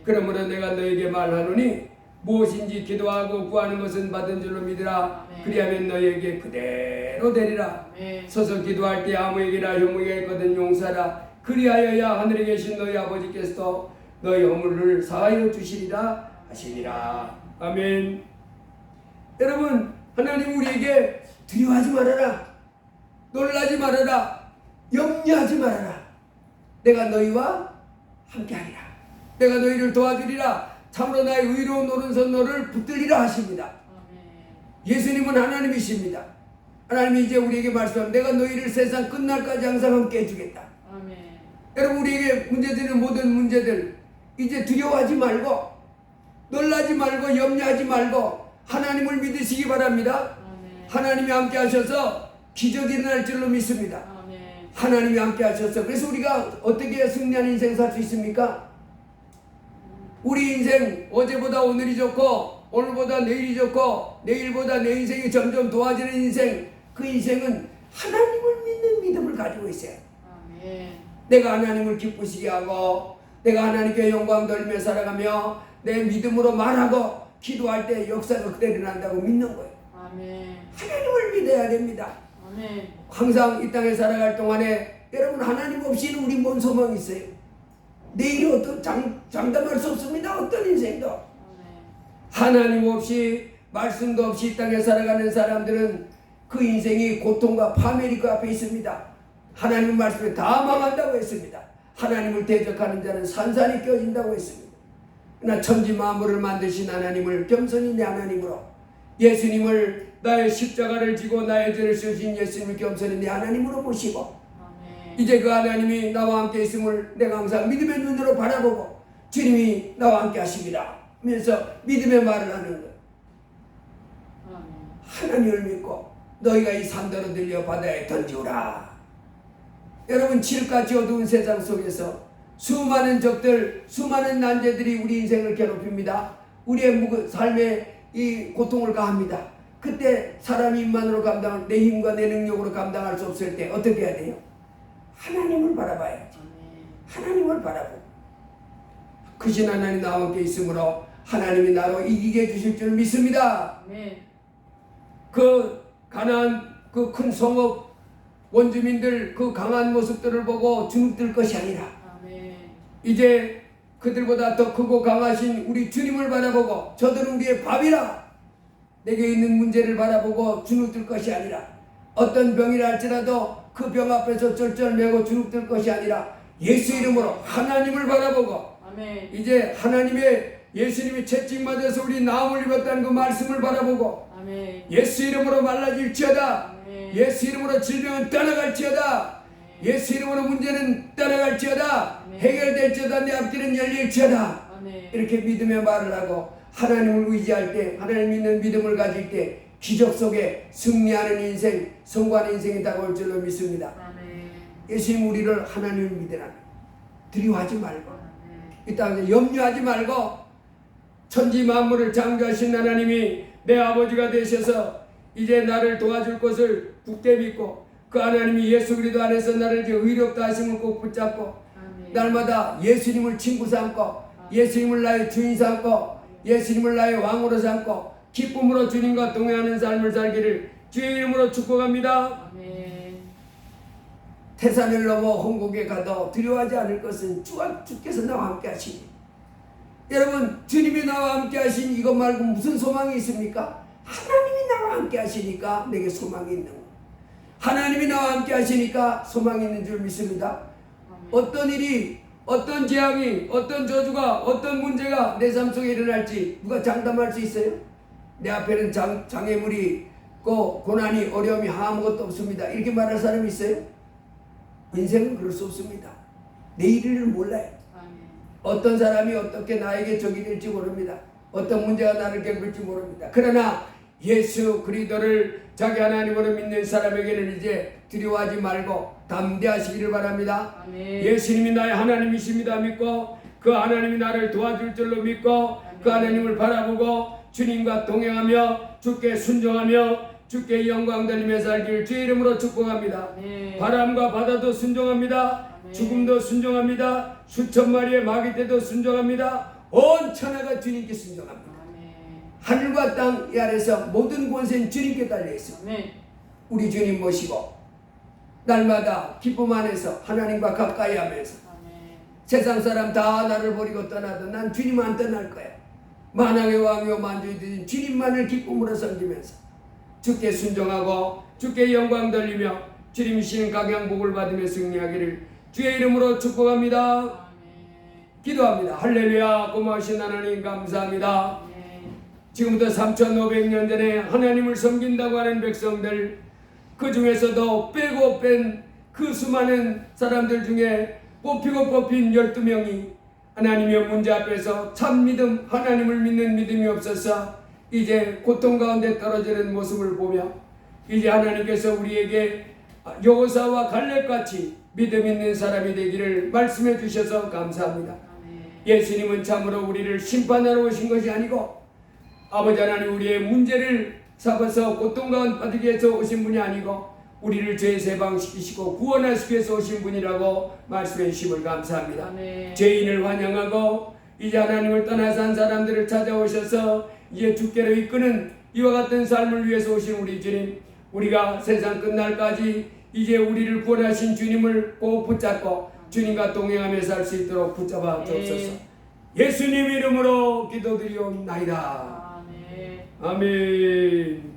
그러므로 내가 너에게 말하노니 무엇인지 기도하고 구하는 것은 받은 줄로 믿으라. 그리하면 너에게 그대로 되리라. 서서 기도할 때 아무에게나 형무가 있거든 용서하라. 그리하여야 하늘에 계신 너희 아버지께서도 너희 허물을 사하여 주시리라 하시니라. 아멘. 여러분, 하나님 우리에게 두려워하지 말아라, 놀라지 말아라, 염려하지 말아라. 내가 너희와 함께하리라. 내가 너희를 도와주리라. 참으로 나의 의로운 오른손 너를 붙들리라 하십니다. 예수님은 하나님이십니다. 하나님이 이제 우리에게 말씀합니다. 내가 너희를 세상 끝날까지 항상 함께 해주겠다. 여러분, 우리에게 문제되는 모든 문제들 이제 두려워하지 말고 놀라지 말고 염려하지 말고 하나님을 믿으시기 바랍니다. 하나님이 함께 하셔서 기적이 일어날 줄로 믿습니다. 하나님이 함께 하셔서, 그래서 우리가 어떻게 승리하는 인생 살 수 있습니까? 우리 인생 어제보다 오늘이 좋고 오늘보다 내일이 좋고 내일보다 내 인생이 점점 도와지는 인생, 그 인생은 하나님을 믿는 믿음을 가지고 있어요. 아멘. 내가 하나님을 기쁘시게 하고 내가 하나님께 영광 돌리며 살아가며 내 믿음으로 말하고 기도할 때 역사가 그대로 일어난다고 믿는 거예요. 아멘. 하나님을 믿어야 됩니다. 아멘. 항상 이 땅에 살아갈 동안에 여러분 하나님 없이는 우리 뭔 소망이 있어요? 내일이 어떤 장담할 수 없습니다. 어떤 인생도. 아멘. 하나님 없이 말씀도 없이 이 땅에 살아가는 사람들은 그 인생이 고통과 파멸이 그 앞에 있습니다. 하나님 말씀에 다 망한다고 했습니다. 하나님을 대적하는 자는 산산이 껴진다고 했습니다. 그러나 천지 만물을 만드신 하나님을 겸손히 내 하나님으로 예수님을 나의 십자가를 지고 나의 죄를 씌우신 예수님을 겸손히 내 하나님으로 모시고 아멘. 이제 그 하나님이 나와 함께 있음을 내가 항상 믿음의 눈으로 바라보고 주님이 나와 함께 하십니다 하면서 믿음의 말을 하는 거예요. 아멘. 하나님을 믿고 너희가 이 산더러 들려 바다에 던지오라. 여러분 칠흑같이 어두운 세상 속에서 수많은 적들, 수많은 난제들이 우리 인생을 괴롭힙니다. 우리의 삶에 이 고통을 가합니다. 그때 사람이 입만으로 감당할 내 힘과 내 능력으로 감당할 수 없을 때 어떻게 해야 돼요? 하나님을 바라봐야지. 아멘. 하나님을 바라보고 크신 하나님 나와 함께 있으므로 하나님이 나로 이기게 해주실 줄 믿습니다. 아멘. 그 가난한 그 큰 성읍 원주민들 그 강한 모습들을 보고 주눅들 것이 아니라 아멘. 이제 그들보다 더 크고 강하신 우리 주님을 바라보고 저들은 우리의 밥이라 내게 있는 문제를 바라보고 주눅들 것이 아니라 어떤 병이라 할지라도 그 병 앞에서 쩔쩔매고 주눅들 것이 아니라 예수 이름으로 하나님을 바라보고 아멘. 이제 하나님의 예수님이 채찍맞아서 우리 나음을 입었다는 그 말씀을 바라보고 아멘. 예수 이름으로 말라질지어다. 아멘. 예수 이름으로 질병은 떠나갈지어다. 예수 이름으로 문제는 떠나갈지어다. 아멘. 해결될지어다. 내 앞길은 열릴지어다. 아멘. 이렇게 믿음의 말을 하고 하나님을 의지할 때 하나님 믿는 믿음을 가질 때 기적 속에 승리하는 인생, 성공하는 인생이 다가올 줄로 믿습니다. 아멘. 예수님 우리를 하나님을 믿으라. 두려워하지 말고 아멘. 이 땅에 염려하지 말고 천지 만물을 창조하신 하나님이 내 아버지가 되셔서 이제 나를 도와줄 것을 굳게 믿고 그 하나님이 예수 그리스도 안에서 나를 이제 의롭다 하심을 꼭 붙잡고 아멘. 날마다 예수님을 친구 삼고 예수님을 나의 주인 삼고 예수님을 나의 왕으로 삼고 기쁨으로 주님과 동행하는 삶을 살기를 주의 이름으로 축복합니다. 아멘. 태산을 넘어 홍곡에 가도 두려워하지 않을 것은 주께서 나와 함께 하시니 여러분 주님이 나와 함께 하신 이것 말고 무슨 소망이 있습니까? 하나님이 나와 함께 하시니까 내게 소망이 있는 거예요. 하나님이 나와 함께 하시니까 소망이 있는 줄 믿습니다. 아멘. 어떤 일이 어떤 재앙이 어떤 저주가 어떤 문제가 내 삶 속에 일어날지 누가 장담할 수 있어요? 내 앞에는 장애물이 있고 고난이 어려움이 아무것도 없습니다. 이렇게 말할 사람이 있어요? 인생은 그럴 수 없습니다. 내일을 몰라요. 아멘. 어떤 사람이 어떻게 나에게 적이 될지 모릅니다. 어떤 문제가 나를 괴롭힐지 모릅니다. 그러나 예수 그리스도를 자기 하나님으로 믿는 사람에게는 이제 두려워하지 말고 담대하시기를 바랍니다. 아멘. 예수님이 나의 하나님이십니다 믿고 그 하나님이 나를 도와줄 줄로 믿고 그 하나님을 바라보고 주님과 동행하며 주께 순종하며 주께 영광 돌리며 살기를 주의 이름으로 축복합니다. 아멘. 바람과 바다도 순종합니다. 아멘. 죽음도 순종합니다. 수천 마리의 마귀떼도 순종합니다. 온 천하가 주님께 순종합니다. 아멘. 하늘과 땅 이 아래서 모든 권세는 주님께 달려 있습니다. 아멘. 우리 주님 모시고 날마다 기쁨 안에서 하나님과 가까이 하면서 아멘. 세상 사람 다 나를 버리고 떠나도 난 주님 안 떠날 거야. 만왕의 왕이요 만주의 주인 주님만을 기쁨으로 섬기면서 주께 순종하고 주께 영광 돌리며 주님 주시는 각양복을 받으며 승리하기를 주의 이름으로 축복합니다. 아멘. 기도합니다. 할렐루야. 고마우신 하나님 감사합니다. 아멘. 지금부터 3500년 전에 하나님을 섬긴다고 하는 백성들 그 중에서도 빼고 뺀 그 수많은 사람들 중에 뽑히고 뽑힌 12명이 하나님의 문제 앞에서 참 믿음 하나님을 믿는 믿음이 없어서 이제 고통 가운데 떨어지는 모습을 보며 이제 하나님께서 우리에게 여호사와 갈렙같이 믿음 있는 사람이 되기를 말씀해 주셔서 감사합니다. 아멘. 예수님은 참으로 우리를 심판하러 오신 것이 아니고 아버지 하나님 우리의 문제를 잡아서 고통과 받기 위해서 오신 분이 아니고 우리를 죄에서 해방시키시고 구원하시기 위해서 오신 분이라고 말씀해 주심을 감사합니다. 아멘. 죄인을 환영하고 이제 하나님을 떠나서 한 사람들을 찾아오셔서 이제 주께로 이끄는 이와 같은 삶을 위해서 오신 우리 주님, 우리가 세상 끝날까지 이제 우리를 구원하신 주님을 꼭 붙잡고 주님과 동행하며 살 수 있도록 붙잡아 주옵소서. 예수님 이름으로 기도드리옵나이다. 아멘. 아멘.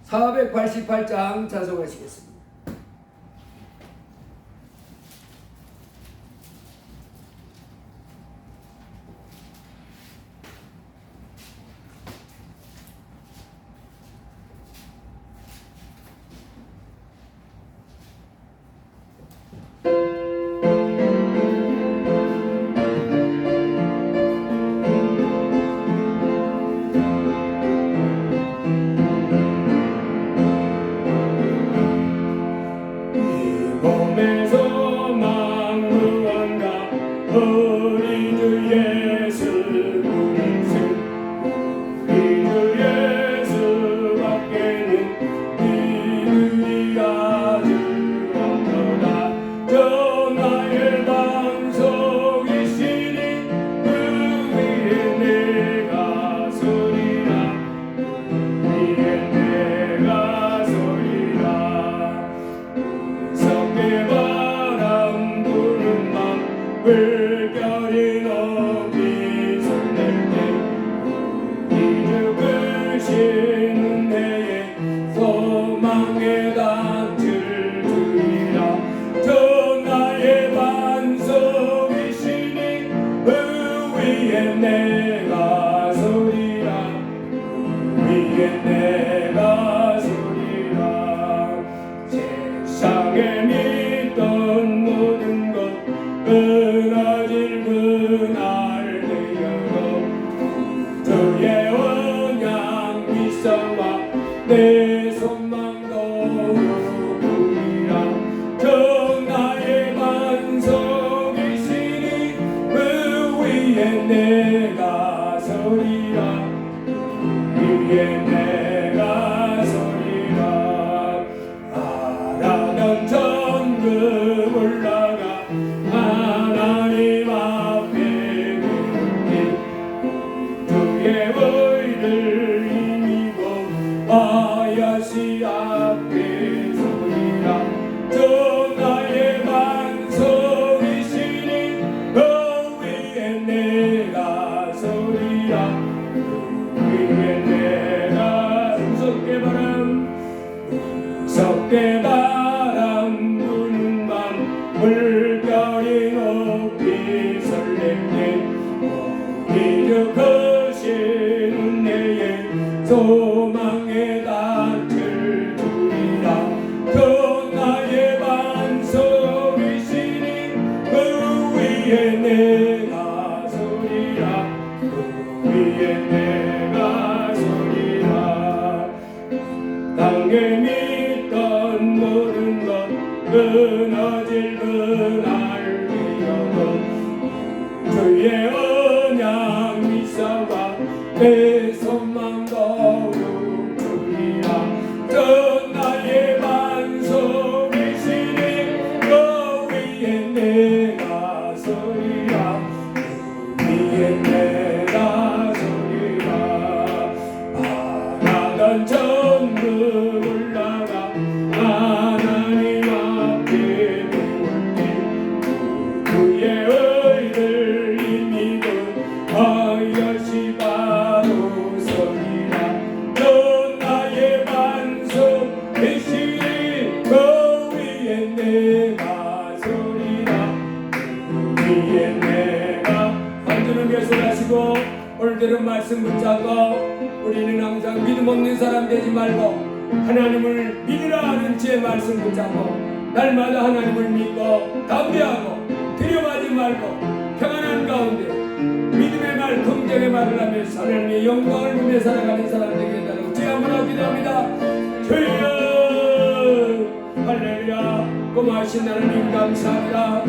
488장 자송하시겠습니다. 몸에서 만무한가 우리 주 예수 그리스도 우리 주 예수밖에는 이르리가 주옵도다. 전하의 방송이시니 그 위에 내가 서리라 그 위에 내가 서리라. 바람 부는 밤 물결이 높이 솟을 때 이주 크신 은혜에 소망의 닻을 주리라. 전하의 반석이시니 그 위에 내가 서리라 그 위에 내가 서리라. 세상에 믿던 모든 것 끊어질 그날 되어도 주의 언약 믿사와 내 소망도 구리라. 전하의 반석이시니 그 위에 내가 서리라 그 위에 내가 서리라. 하나님 천국 올라가 하나님 앞에 배우니 주의 의를 이미고 아야시 앞에 서리라. 전하의 반석이시니 그 위에 내가 서리라 그 위에 내가 무섭게 바람 무섭게 바람 부는 밤 물결이 높이 설렐 때 이주 크신 은혜에 소망의 닻을 주리라. 전하의 반석이시니 그 위에 내가 서리라 그 위에 내가 서리라. 땅에 믿던 모든 것 끊어질 그날 되어도 주의 언약 믿사와 내 소망도 주리라. 전하의 반석이시니 그 위에 내가 서리라 그 위에 내가 서리라. 바라던 천국 올라가 하나님 앞에 배울 때 그의 의를 이미고 하여시 바로 서리라. 전하의 반석이시니 그 위에 내가 서리라 그 위에 내가. 한주는 예술하시고 오늘대로 말씀 붙잡고 우리는 항상 믿음 없는 사람 되지 말고 하나님을 믿으라 하는 주의 말씀 붙잡고 날마다 하나님을 믿고 담대하고 두려워하지 말고 평안한 가운데 믿음의 말 긍정의 말을 하며 하나님의 영광을 보며 살아가는 사람 되게 해달라고 주여 한번 기도합니다. 주여 할렐루야. 고마우신 하나님 감사합니다.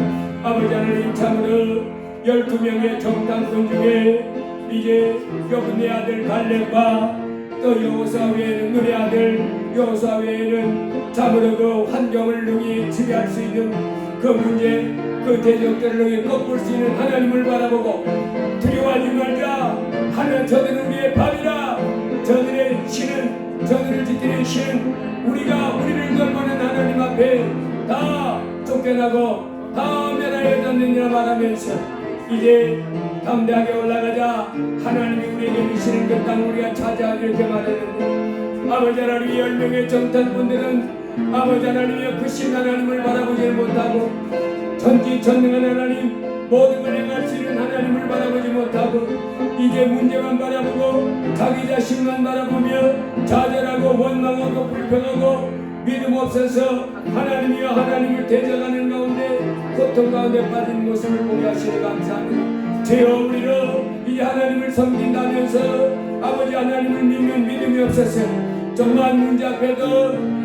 아버지 하나님 참으로 12명의 정탐꾼 중에 이제 여분의 아들 갈렙과 또 여호수아 외에는 눈의 아들 여호수아 외에는 참으로 그 환경을 능히 지배할 수 있는 그 문제 그 대적들을 능히 꺾을 수 있는 하나님을 바라보고 두려워하지 말자. 하나님 저들은 우리의 밥이라. 저들의 신은 저들을 지키는 신은 우리가 우리를 돌보는 하나님 앞에 다 쫓겨나고 다 멸하여졌느니라 말하면서 이제 담대하게 올라가자. 하나님이 우리에게 주시는 그 땅 우리가 차지하기 이렇게 말했는데 아버지 하나님이 10명의 정탐꾼들은 아버지 하나님의 크신 하나님을 바라보지 못하고 전지전능한 하나님 모든 걸 행할 수 있는 하나님을 바라보지 못하고 이제 문제만 바라보고 자기 자신만 바라보며 좌절하고 원망하고 불평하고 믿음 없어서 하나님이여 하나님을 대적하는 가운데 고통 가운데 빠진 모습을 보게 하시니 감사합니다. 주여 우리로 이제 하나님을 섬긴다면서 아버지 하나님을 믿는 믿음이 없어서 정말 문제 앞에도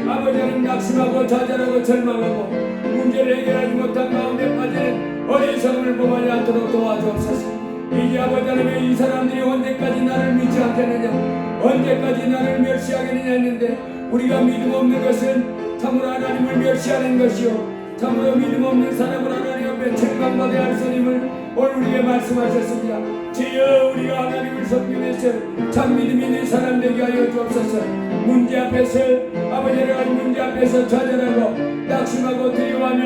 아버지 하나님 낙심하고 좌절하고 절망하고 문제를 해결하지 못한 가운데 빠지는 어리석음을 범하지 않도록 도와주옵소서. 이제 아버지 하나님 이 사람들이 언제까지 나를 믿지 않겠느냐 언제까지 나를 멸시하겠느냐 했는데 우리가 믿음 없는 것은 참으로 하나님을 멸시하는 것이요 참으로 믿음 없는 사람을 하나님 앞에 책망받아야 할 선임을 오늘 우리에게 말씀하셨습니다. 주여 우리가 하나님을 섬기면서 참 믿음 있는 사람 되게 하여 주옵소서. 문제 앞에서 아버지 하나님 문제 앞에서 좌절하고 낙심하고 두려워하며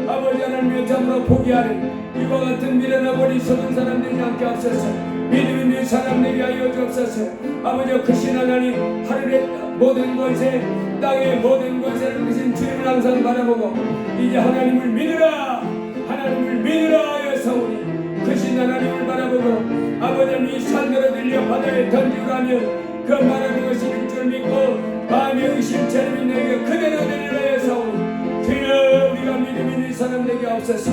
아버지 하나님을 참으로 포기하는 이와 같은 미련하고 어리석은 사람 되지 않게 하옵소서. 믿음 있는 사람 되게 하여 주옵소서. 아버지 크신 하나님 하늘의 모든 것에 땅의 모든 것에 크신 주님을 항상 바라보고 이제 하나님을 믿으라 하나님을 믿으라 하여 사오니 크신 하나님을 바라보고 아버지 하나님 산으로 들려 바다에 던지라면 그 말하는 것이 줄 믿고 마음의 의심 체험이 내게 그대로 되리라 하여 사오니 주여 우리가 믿음 있는 사람 되게 하옵소서.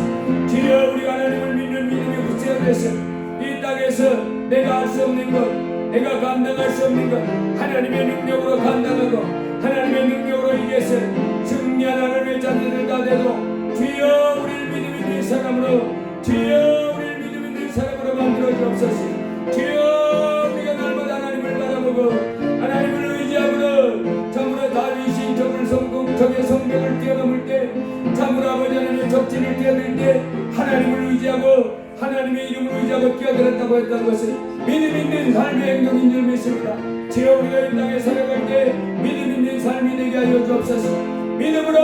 주여 우리가 하나님을 믿는 믿음이 굳세어져서 이 땅에서 내가 할 수 없는 것 내가 감당할 수 없는 것 하나님의 능력으로 감당하고 하나님의 능력으로 이겨서 승리한 하나님의 자녀들 다 되도 주여 우리를 믿음 있는 사람으로 주여 우리를 믿음 있는 사람으로 만들어 주옵소서. 주여 우리가 날마다 하나님을 바라보고 하나님을 의지함으로 참으로 다윗이 적의 성벽을 뛰어넘을 때 참으로 아버지 하나님의 적진을 뛰어들 때 하나님을 의지하고 하나님의 이름을 의지하고 뛰어들었다고 했던 것은 믿음 있는 삶의 행동인 줄 믿습니다. 주여 우리가 이 땅에 살아갈 때 믿음 있는 삶이 되게 하여 주옵소서. 믿음으로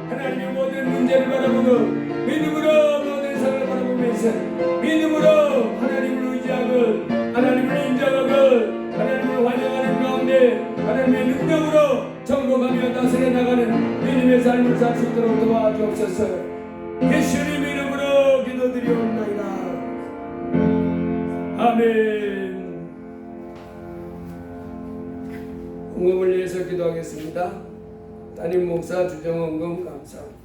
하나님의 모든 문제를 바라보고 믿음으로 모든 삶을 바라보면서 믿음으로 하나님을 의지하고 하나님을 인정하고 하나님을 환영하는 가운데 하나님의 능력으로 정복하며 다스려 나가는 믿음의 삶을 살 수 있도록 도와주옵소서. 예수님 이름으로 기도드리옵나이다. 아멘. 응급을 위해서 기도하겠습니다. 담임 목사 주정원금 감사합니다.